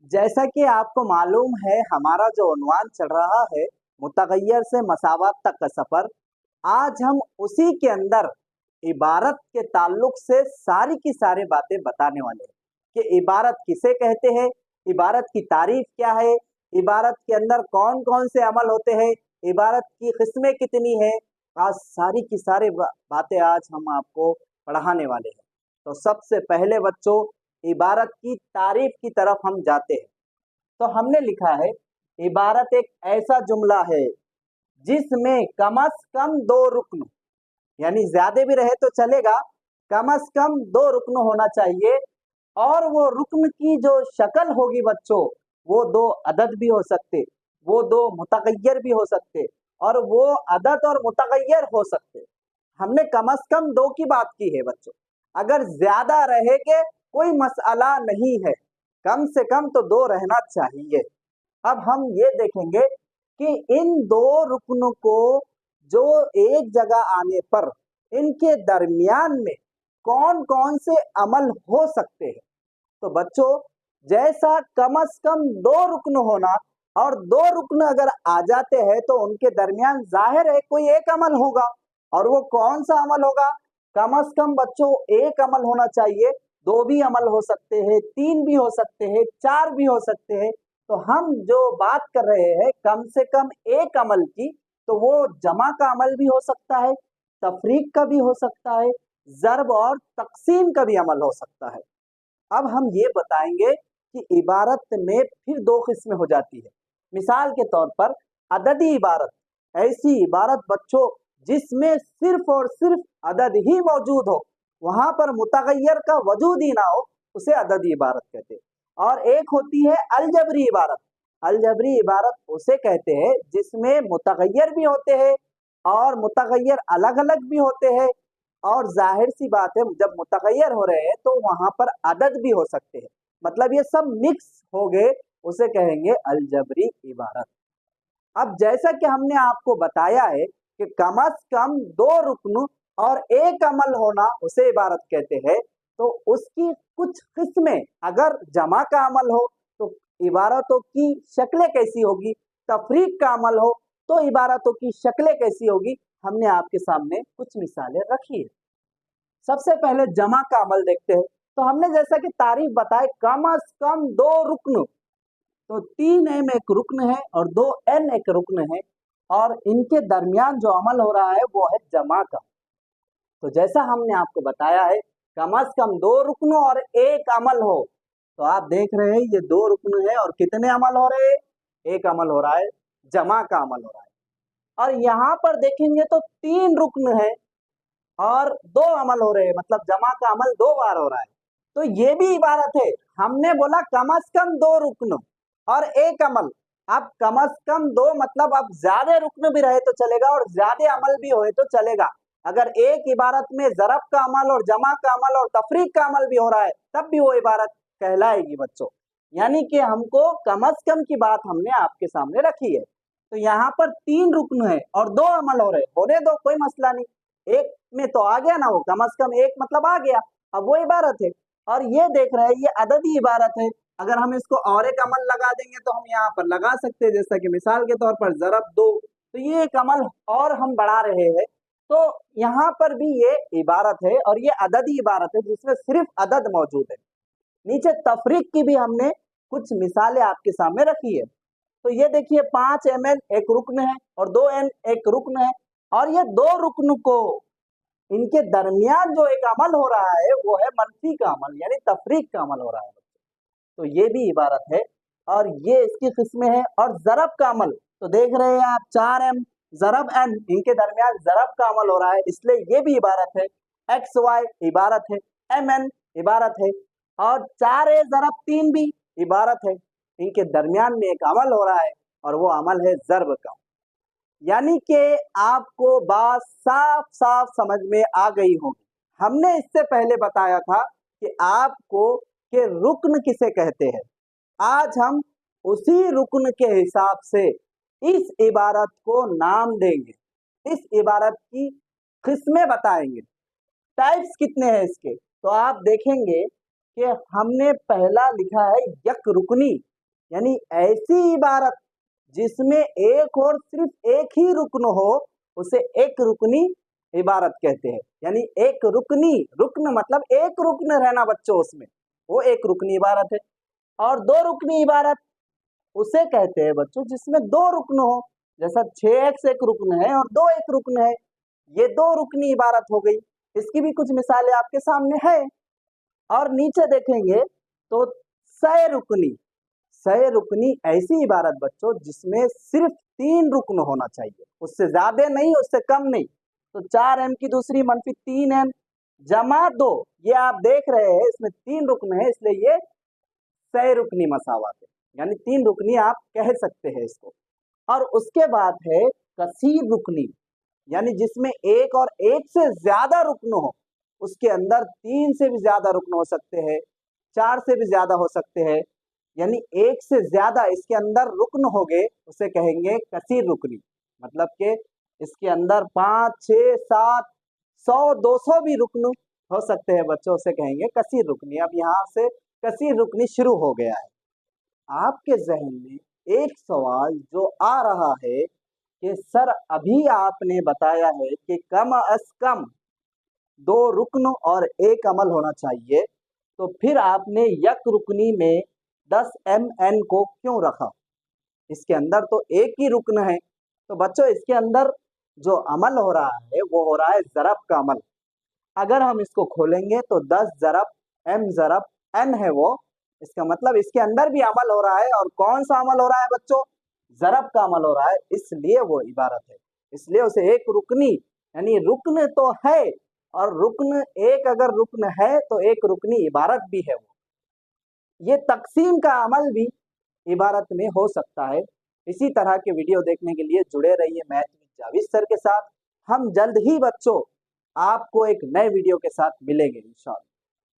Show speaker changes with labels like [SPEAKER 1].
[SPEAKER 1] जैसा कि आपको मालूम है हमारा जो उन्वान चल रहा है मुतगय्यर से मसावत तक का सफर। आज हम उसी के अंदर इबारत के ताल्लुक से सारी की सारी बातें बताने वाले हैं कि इबारत किसे कहते हैं, इबारत की तारीफ क्या है, इबारत के अंदर कौन कौन से अमल होते हैं, इबारत की किस्में कितनी है। आज सारी की सारी बातें आज हम आपको पढ़ाने वाले हैं। तो सबसे पहले बच्चों, इबारत की तारीफ की तरफ हम जाते हैं। तो हमने लिखा है इबारत एक ऐसा जुमला है जिसमें कम अज कम दो रुकन, यानी ज्यादा भी रहे तो चलेगा, कम अज कम दो रुकन होना चाहिए। और वो रुकन की जो शक्ल होगी बच्चों, वो दो अदद भी हो सकते, वो दो मुतगय्यर भी हो सकते, और वो अदद और मुतगय्यर हो सकते। हमने कम अज कम दो की बात की है बच्चों। अगर ज्यादा रहेगे कोई मसला नहीं है, कम से कम तो दो रहना चाहिए। अब हम ये देखेंगे कि इन दो रुकनों को जो एक जगह आने पर इनके दरमियान में कौन कौन से अमल हो सकते हैं। तो बच्चों, जैसा कम अज कम दो रुकन होना और दो रुकन अगर आ जाते हैं तो उनके दरमियान जाहिर है कोई एक अमल होगा। और वो कौन सा अमल होगा? कम अज कम बच्चों एक अमल होना चाहिए, दो भी अमल हो सकते हैं, तीन भी हो सकते हैं, चार भी हो सकते हैं। तो हम जो बात कर रहे हैं कम से कम एक अमल की, तो वो जमा का अमल भी हो सकता है, तफरीक का भी हो सकता है, ज़र्ब और तकसीम का भी अमल हो सकता है। अब हम ये बताएंगे कि इबारत में फिर दो किस्में हो जाती है। मिसाल के तौर पर अददी इबारत, ऐसी इबारत बच्चों जिसमें सिर्फ और सिर्फ अदद ही मौजूद हो, वहां पर मुतगय्यर का वजूद ही ना हो, उसे अददी इबारत कहते हैं। और एक होती है अलजबरी इबारत। अलजबरी इबारत उसे कहते हैं जिसमें मुतगय्यर भी होते हैं और मुतगय्यर अलग अलग भी होते हैं। और जाहिर सी बात है जब मुतगय्यर हो रहे हैं तो वहां पर अदद भी हो सकते हैं, मतलब ये सब मिक्स हो गए, उसे कहेंगे अलजबरी इबारत। अब जैसा कि हमने आपको बताया है कि कम अज कम दो रुकन और एक अमल होना उसे इबारत कहते हैं। तो उसकी कुछ किस्में, अगर जमा का अमल हो तो इबारतों की शक्लें कैसी होगी, तफरीक का अमल हो तो इबारतों की शक्लें कैसी होगी, हमने आपके सामने कुछ मिसालें रखी है। सबसे पहले जमा का अमल देखते हैं। तो हमने जैसा कि तारीफ बताए कम अज कम दो रुकन, तो 3m एक रुकन है और 2n एक रुकन है, और इनके दरमियान जो अमल हो रहा है वो है जमा का। तो जैसा हमने आपको बताया है कम अज कम दो रुकनों और एक अमल हो, तो आप देख रहे हैं ये दो रुकन है और कितने अमल हो रहे हैं? एक अमल हो रहा है, जमा का अमल हो रहा है। और यहाँ पर देखेंगे तो तीन रुकन है और दो अमल हो रहे हैं, मतलब जमा का अमल दो बार हो रहा है। तो ये भी इबारत है। हमने बोला कम अज कम दो रुकन और एक अमल। अब कम अज कम दो मतलब अब ज्यादा रुकन भी रहे तो चलेगा और ज्यादा अमल भी होए तो चलेगा। अगर एक इबारत में ज़रब का अमल और जमा का अमल और तफरीक का अमल भी हो रहा है तब भी वो इबारत कहलाएगी बच्चों। यानी कि हमको कम अज कम की बात हमने आपके सामने रखी है। तो यहाँ पर तीन रुकन है और दो अमल हो रहे, होने दो, कोई मसला नहीं। एक में तो आ गया ना, वो कम अज कम एक मतलब आ गया, अब वो इबारत है। और ये देख रहे हैं ये अददी इबारत है। अगर हम इसको और एक अमल लगा देंगे तो हम यहाँ पर लगा सकते हैं, जैसा कि मिसाल के तौर पर ज़रब दो, तो ये एक अमल और हम बढ़ा रहे हैं। तो यहाँ पर भी ये इबारत है और ये अददी इबारत है जिसमें सिर्फ अदद मौजूद है। नीचे तफरीक की भी हमने कुछ मिसालें आपके सामने रखी है। तो ये देखिए 5mn एक रुकन है और 2n एक रुकन है, और ये दो रुकन को इनके दरमियान जो एक अमल हो रहा है वो है मनफी का अमल, यानी तफरीक का अमल हो रहा है। तो ये भी इबारत है और ये इसकी किस्में है। और ज़रब का अमल तो देख रहे हैं आप, 4m ज़रब n, इनके दरमियान ज़रब का अमल हो रहा है, इसलिए ये भी इबारत है। xy इबारत है, mn इबारत है, और 4a ज़रब 3 भी इबारत है। इनके दरमियान में एक अमल हो रहा है और वो अमल है ज़र्ब का। यानी कि आपको बात साफ साफ समझ में आ गई होगी। हमने इससे पहले बताया था कि आपको कि रुकन किसे कहते हैं। आज हम उसी रुकन के हिसाब से इस इबारत को नाम देंगे, इस इबारत की किस्में बताएंगे, टाइप्स कितने हैं इसके। तो आप देखेंगे कि हमने पहला लिखा है यक रुकनी, यानी ऐसी इबारत जिसमें एक और सिर्फ एक ही रुकन हो उसे एक रुकनी इबारत कहते हैं। यानी एक रुकनी, रुकन मतलब एक रुकन रहना बच्चों उसमें, वो एक रुकनी इबारत है। और दो रुकनी इबारत उसे कहते हैं बच्चों जिसमें दो रुकन हो, जैसा 6x एक रुकन है और 2 एक रुकन है, ये दो रुकनी इबारत हो गई। इसकी भी कुछ मिसालें आपके सामने है। और नीचे देखेंगे तो सय रुकनी, सय रुकनी ऐसी इबारत बच्चों जिसमें सिर्फ 3 रुकन होना चाहिए, उससे ज्यादा नहीं उससे कम नहीं। तो 4m की दूसरी मनफी 3n जमा 2, ये आप देख रहे हैं इसमें 3 रुकन है, इसलिए ये सय रुकनी मसावत है, यानी 3 रुकनी आप कह सकते हैं इसको। और उसके बाद है कसीर रुकनी, यानी जिसमें एक और एक से ज्यादा रुकन हो, उसके अंदर 3 से भी ज्यादा रुकन हो सकते हैं, 4 से भी ज्यादा हो सकते हैं, यानी एक से ज्यादा इसके अंदर रुकन हो गए उसे कहेंगे कसीर रुकनी। मतलब कि इसके अंदर 5, 6, 7, 100, 200 भी रुकन हो सकते हैं बच्चों, उसे कहेंगे कसीर रुकनी। अब यहाँ से कसीर रुकनी शुरू हो गया है। आपके जहन में एक सवाल जो आ रहा है कि सर अभी आपने बताया है कि कम अज कम 2 रुकन और 1 अमल होना चाहिए, तो फिर आपने यक रुकनी में 10 mn को क्यों रखा? इसके अंदर तो एक ही रुकन है। तो बच्चों इसके अंदर जो अमल हो रहा है वो हो रहा है ज़रब का अमल। अगर हम इसको खोलेंगे तो 10 ज़रब m ज़रब n है वो, इसका मतलब इसके अंदर भी अमल हो रहा है। और कौन सा अमल हो रहा है बच्चों? ज़रब का अमल हो रहा है, इसलिए वो इबारत है, इसलिए उसे एक रुकनी, यानी रुकन तो है, और रुकन एक अगर रुकन है तो एक रुकनी इबारत भी है वो। ये तकसीम का अमल भी इबारत में हो सकता है। इसी तरह के वीडियो देखने के लिए जुड़े रहिए मैथ विद जावेद सर के साथ। हम जल्द ही बच्चों आपको एक नए वीडियो के साथ मिलेंगे इंशाअल्लाह।